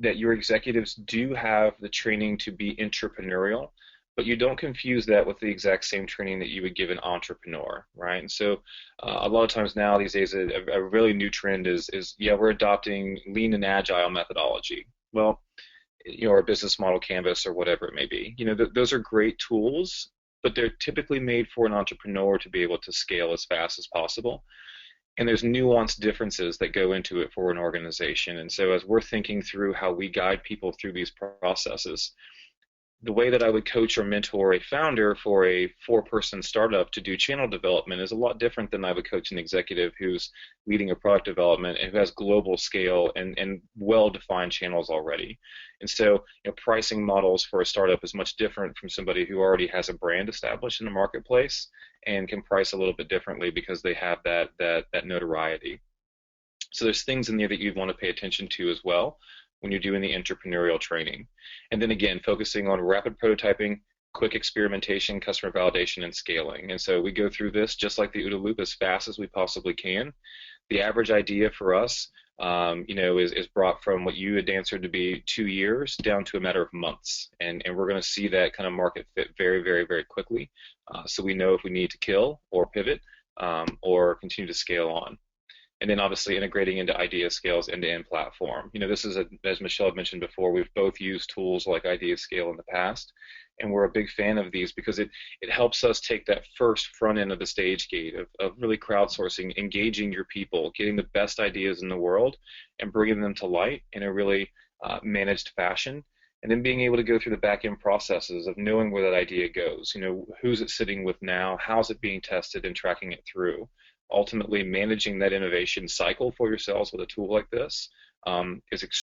that your executives do have the training to be entrepreneurial, but you don't confuse that with the exact same training that you would give an entrepreneur, right? And so a lot of times now these days, a really new trend is yeah, we're adopting lean and agile methodology. Well, or a business model canvas or whatever it may be. Those are great tools, but they're typically made for an entrepreneur to be able to scale as fast as possible. And there's nuanced differences that go into it for an organization. And so as we're thinking through how we guide people through these processes, the way that I would coach or mentor a founder for a 4-person startup to do channel development is a lot different than I would coach an executive who's leading a product development and who has global scale and well-defined channels already. And so, pricing models for a startup is much different from somebody who already has a brand established in the marketplace and can price a little bit differently because they have that notoriety. So there's things in there that you'd want to pay attention to as well when you're doing the entrepreneurial training. And then again, focusing on rapid prototyping, quick experimentation, customer validation, and scaling. And so we go through this just like the OODA loop as fast as we possibly can. The average idea for us, is brought from what you had answered to be 2 years down to a matter of months. And we're going to see that kind of market fit very, very, very quickly. So we know if we need to kill or pivot or continue to scale on. And then obviously integrating into IdeaScale's end-to-end platform. This is, as Michelle had mentioned before, we've both used tools like IdeaScale in the past, and we're a big fan of these because it helps us take that first front end of the stage gate of really crowdsourcing, engaging your people, getting the best ideas in the world, and bringing them to light in a really managed fashion. And then being able to go through the back-end processes of knowing where that idea goes. Who's it sitting with now? How's it being tested and tracking it through? Ultimately, managing that innovation cycle for yourselves with a tool like this is